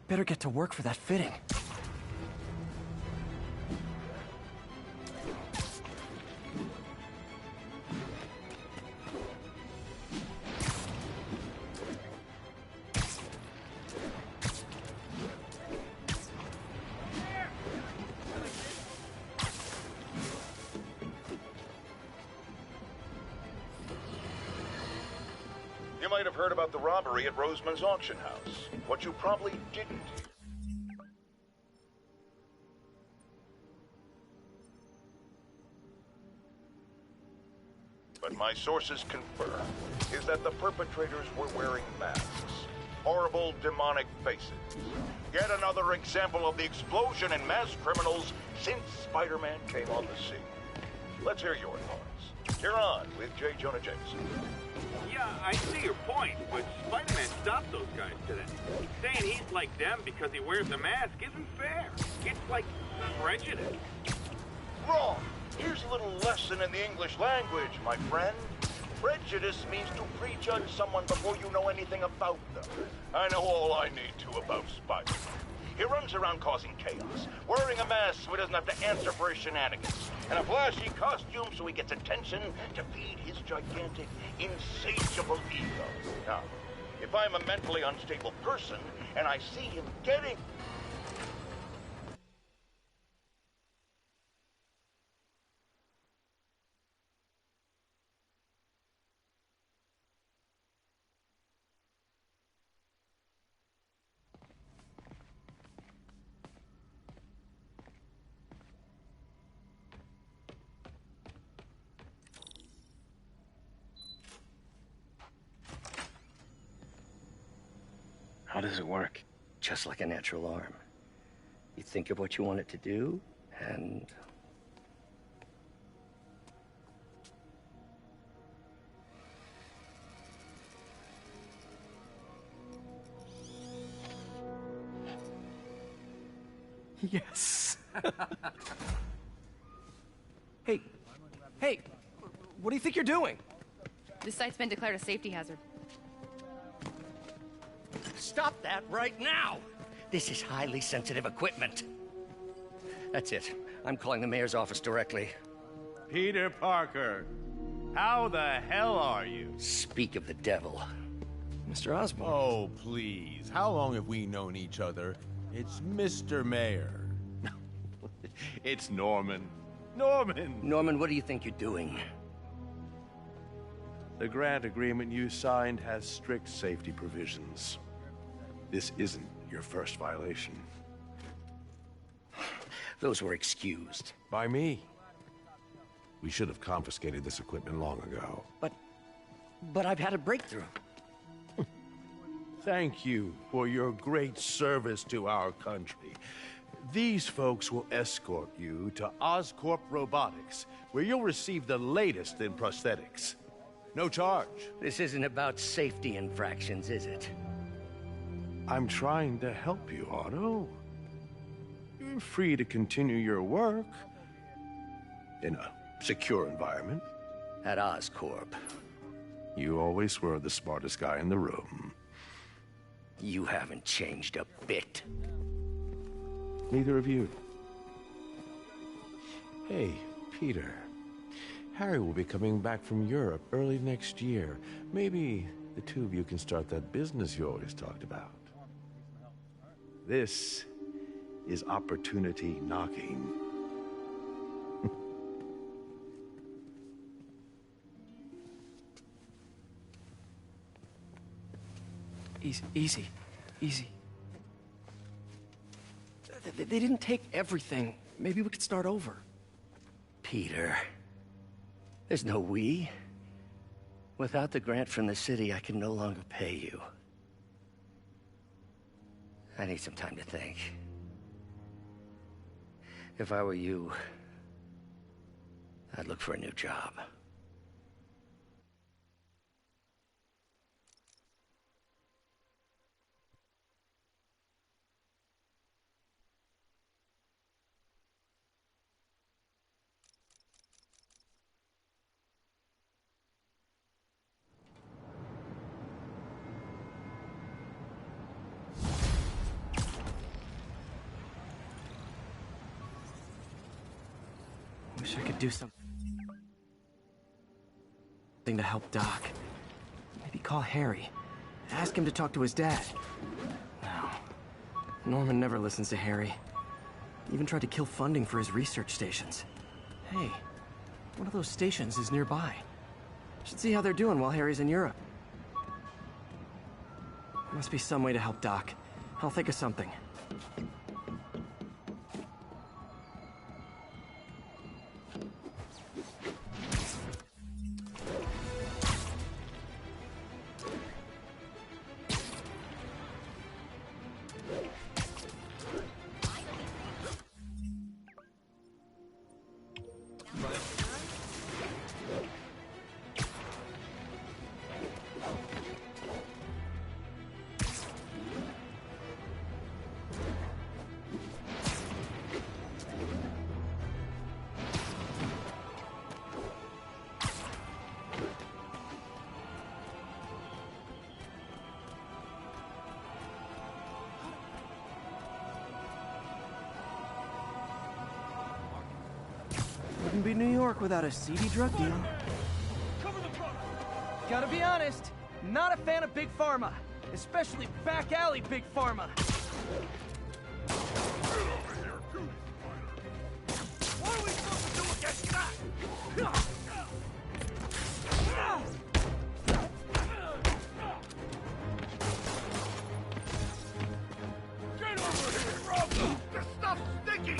Better get to work for that fitting. You might have heard about the robbery at Roseman's auction house. What you probably didn't. But my sources confirm is that the perpetrators were wearing masks. Horrible, demonic faces. Yet another example of the explosion in mass criminals since Spider-Man came on the scene. Let's hear your thoughts. You're on with J. Jonah Jameson. Yeah, I see your point, but Spider-Man stopped those guys today. Saying he's like them because he wears a mask isn't fair. It's like prejudice. Wrong. Here's a little lesson in the English language, my friend. Prejudice means to prejudge someone before you know anything about them. I know all I need to about Spider-Man. He runs around causing chaos, wearing a mask so he doesn't have to answer for his shenanigans, and a flashy costume so he gets attention to feed his gigantic, insatiable ego. Now, if I'm a mentally unstable person and I see him getting... How does it work? Just like a natural arm. You think of what you want it to do, and... Yes. Hey, what do you think you're doing? This site's been declared a safety hazard. Stop that right now! This is highly sensitive equipment. That's it. I'm calling the mayor's office directly. Peter Parker, how the hell are you? Speak of the devil. Mr. Osborn. Oh, please. How long have we known each other? It's Mr. Mayor. It's Norman. Norman! Norman, what do you think you're doing? The grant agreement you signed has strict safety provisions. This isn't your first violation. Those were excused. By me. We should have confiscated this equipment long ago. But I've had a breakthrough. Thank you for your great service to our country. These folks will escort you to Oscorp Robotics, where you'll receive the latest in prosthetics. No charge. This isn't about safety infractions, is it? I'm trying to help you, Otto. You're free to continue your work in a secure environment. At Oscorp. You always were the smartest guy in the room. You haven't changed a bit. Neither of you. Hey, Peter. Harry will be coming back from Europe early next year. Maybe the two of you can start that business you always talked about. This is opportunity knocking. Easy. They didn't take everything. Maybe we could start over. Peter, there's no we. Without the grant from the city, I can no longer pay you. I need some time to think. If I were you, I'd look for a new job. Wish I could do something to help Doc. Maybe call Harry. Ask him to talk to his dad. No. Norman never listens to Harry. Even tried to kill funding for his research stations. Hey, one of those stations is nearby. Should see how they're doing while Harry's in Europe. Must be some way to help Doc. I'll think of something. Wouldn't be New York without a seedy drug deal. Gotta be honest, not a fan of Big Pharma. Especially back alley Big Pharma. What are we supposed to do against that? Get over here, Rob! This stuff's sticky!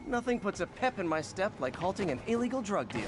Nothing puts a pep in my step like halting an illegal drug deal.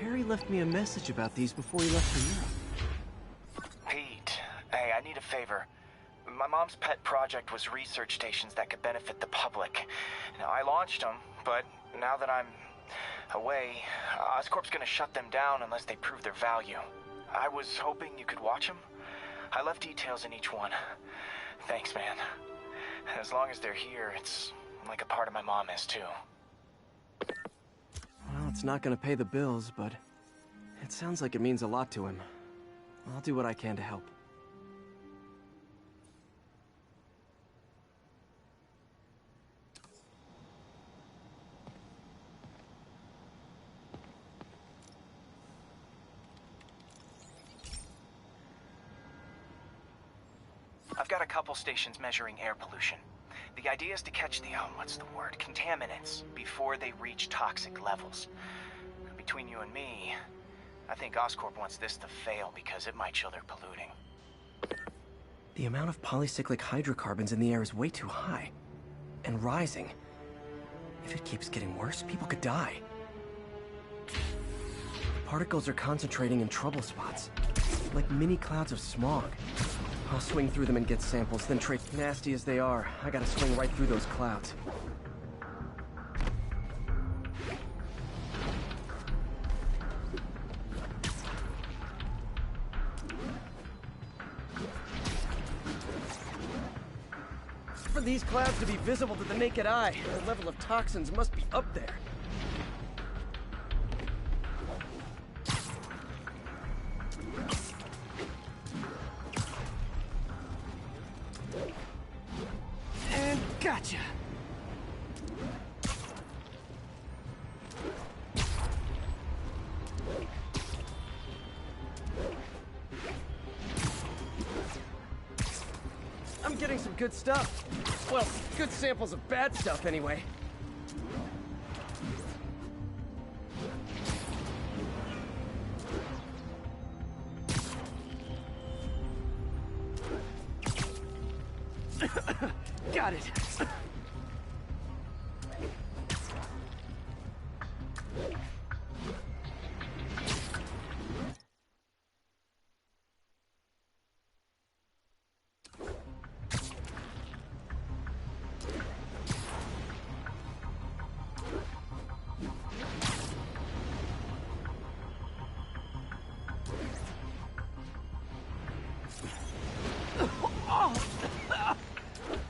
Harry left me a message about these before he left for Europe. Pete, hey, I need a favor. My mom's pet project was research stations that could benefit the public. Now, I launched them, but now that I'm away, Oscorp's gonna shut them down unless they prove their value. I was hoping you could watch them. I left details in each one. Thanks, man. As long as they're here, it's like a part of my mom is, too. Well, it's not gonna pay the bills, but it sounds like it means a lot to him. I'll do what I can to help. I've got a couple stations measuring air pollution. The idea is to catch the, contaminants before they reach toxic levels. Between you and me, I think Oscorp wants this to fail because it might show they're polluting. The amount of polycyclic hydrocarbons in the air is way too high. And rising. If it keeps getting worse, people could die. Particles are concentrating in trouble spots. Like mini clouds of smog. I'll swing through them and get samples, then trade. Nasty as they are, I gotta swing right through those clouds. For these clouds to be visible to the naked eye, the level of toxins must be up there. And gotcha! good stuff. Well, good samples of bad stuff, anyway. Got it.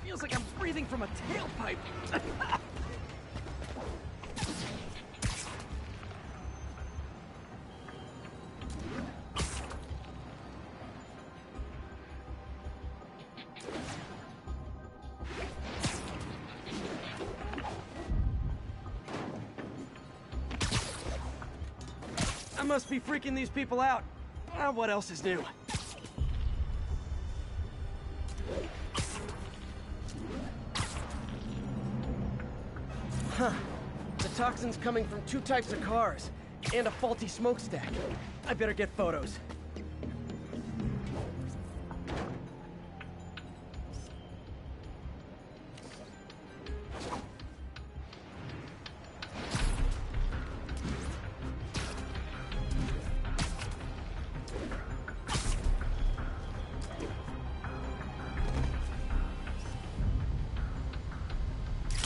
Feels like I'm breathing from a tailpipe. I must be freaking these people out. What else is new? Huh. The toxin's coming from 2 types of cars, and a faulty smokestack. I better get photos.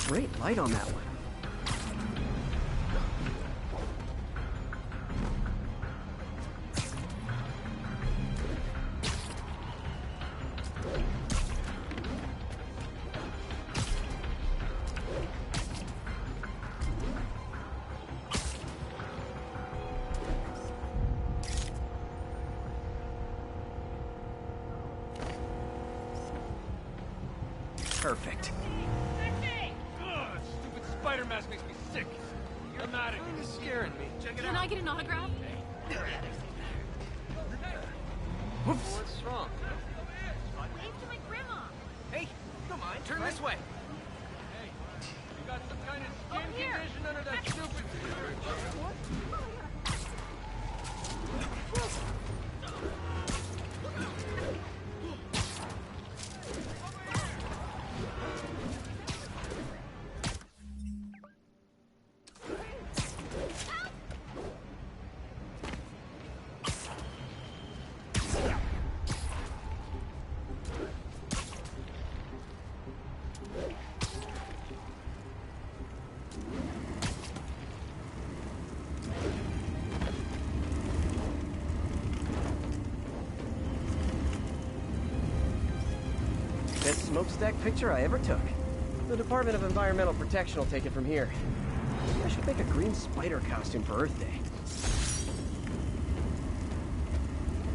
Great light on that one. Perfect. Stupid spider mask makes me sick. You're not it. It's scaring me. Check it Can out. I get an autograph? Whoops. What's wrong? Wave to my grandma. Hey, come on, turn this way. Hey, you got some kind of skin Here. condition under that stupid... Best smokestack picture I ever took. The Department of Environmental Protection will take it from here. Maybe I should make a green spider costume for Earth Day.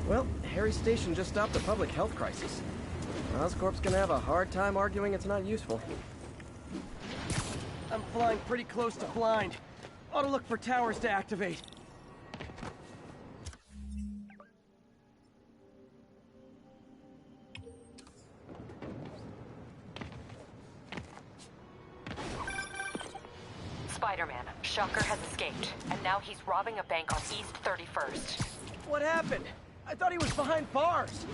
Well, Harry's station just stopped a public health crisis. Oscorp's gonna have a hard time arguing it's not useful. I'm flying pretty close to blind. Ought to look for towers to activate. Spider-Man, Shocker has escaped, and now he's robbing a bank on East 31st. What happened? I thought he was behind bars.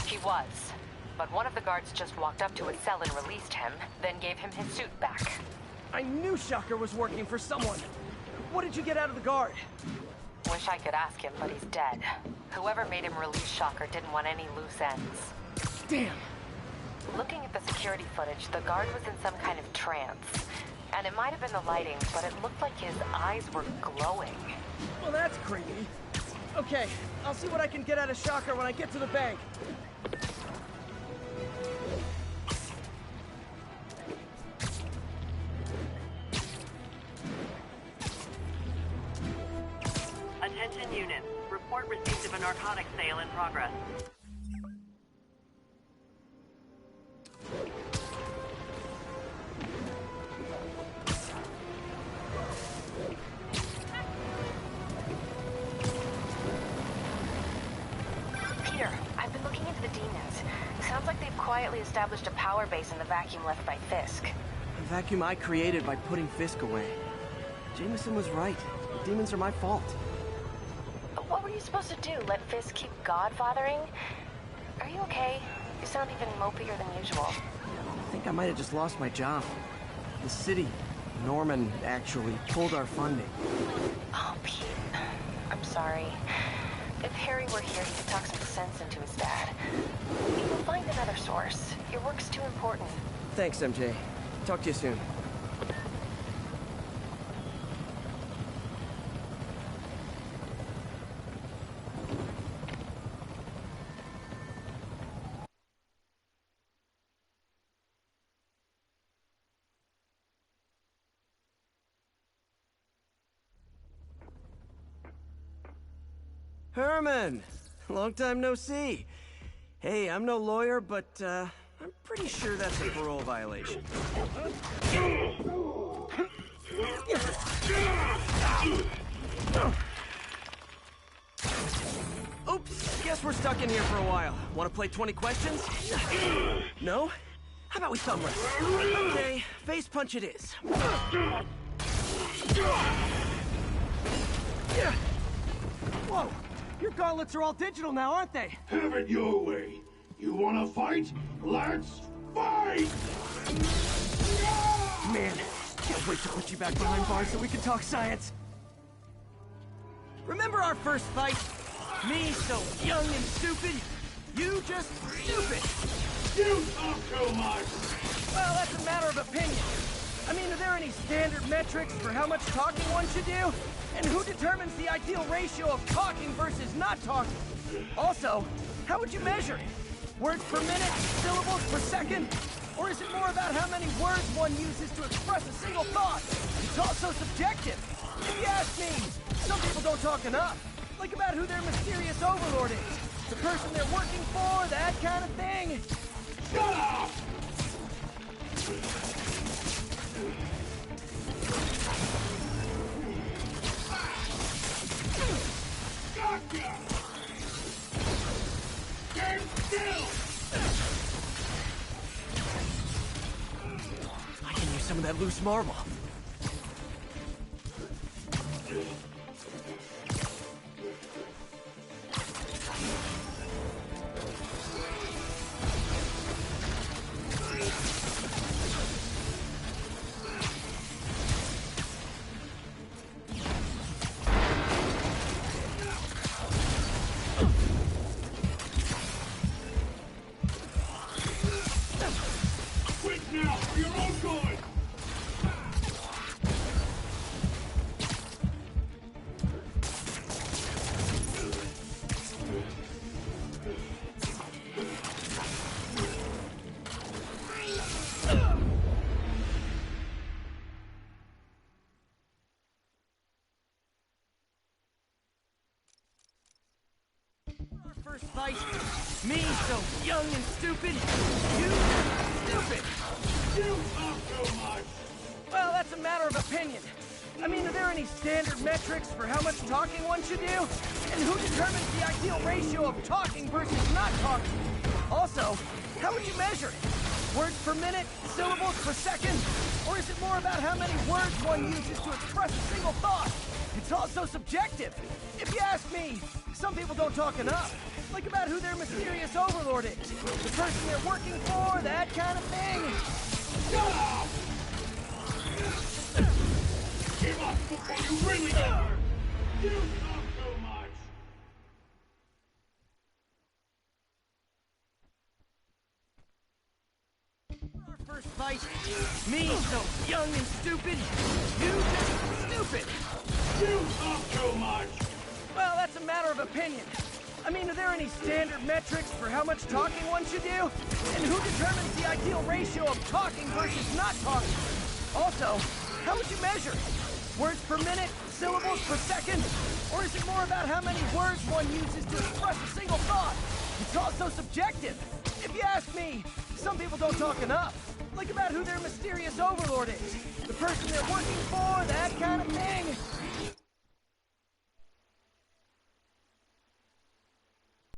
He was, but one of the guards just walked up to his cell and released him, then gave him his suit back. I knew Shocker was working for someone. What did you get out of the guard? Wish I could ask him, but he's dead. Whoever made him release Shocker didn't want any loose ends. Damn. Looking at the security footage, the guard was in some kind of trance. And it might have been the lighting, but it looked like his eyes were glowing. Well, that's creepy. Okay, I'll see what I can get out of Shocker when I get to the bank. Attention units. Report receipt of a narcotics sale in progress. Sounds like they've quietly established a power base in the vacuum left by Fisk. A vacuum I created by putting Fisk away. Jameson was right. The demons are my fault. What were you supposed to do? Let Fisk keep godfathering? Are you okay? You sound even mopier than usual. I think I might have just lost my job. The city, Norman, actually pulled our funding. Oh, Pete. I'm sorry. If Harry were here, he could talk some sense into his dad. You'll find another source. Your work's too important. Thanks, MJ. Talk to you soon. Herman! Long time no see. Hey, I'm no lawyer, but, I'm pretty sure that's a parole violation. Oops, guess we're stuck in here for a while. Want to play 20 questions? No? How about we thumb wrestle? Okay, face punch it is. Whoa! Your gauntlets are all digital now, aren't they? Have it your way. You wanna fight? Let's fight! Man, can't wait to put you back behind bars so we can talk science. Remember our first fight? Me so young and stupid, you just stupid. You talk too much! Well, that's a matter of opinion. I mean, are there any standard metrics for how much talking one should do? And who determines the ideal ratio of talking versus not talking? Also, how would you measure it? Words per minute? Syllables per second? Or is it more about how many words one uses to express a single thought? It's also subjective. If you ask me, some people don't talk enough. Like about who their mysterious overlord is. The person they're working for, that kind of thing. Shut up! Gotcha! Get still! I can use some of that loose marble. First fight, me so young and stupid, you stupid. You talk too much! Well, that's a matter of opinion. I mean, are there any standard metrics for how much talking one should do? And who determines the ideal ratio of talking versus not talking? Also, how would you measure it? Words per minute? Syllables per second? Or is it more about how many words one uses to express a single thought? It's also subjective. If you ask me, some people don't talk enough. Like about who their mysterious overlord is. The person they're working for, that kind of thing. Shut up! Give up before you really get hurt! You talk too much! Our first fight, me so young and stupid, you just stupid. You talk too much! Well, that's a matter of opinion. I mean, are there any standard metrics for how much talking one should do? And who determines the ideal ratio of talking versus not talking? Also, how would you measure it? Words per minute? Syllables per second? Or is it more about how many words one uses to express a single thought? It's also subjective. If you ask me, some people don't talk enough. Like about who their mysterious overlord is. The person they're working for, that kind of thing.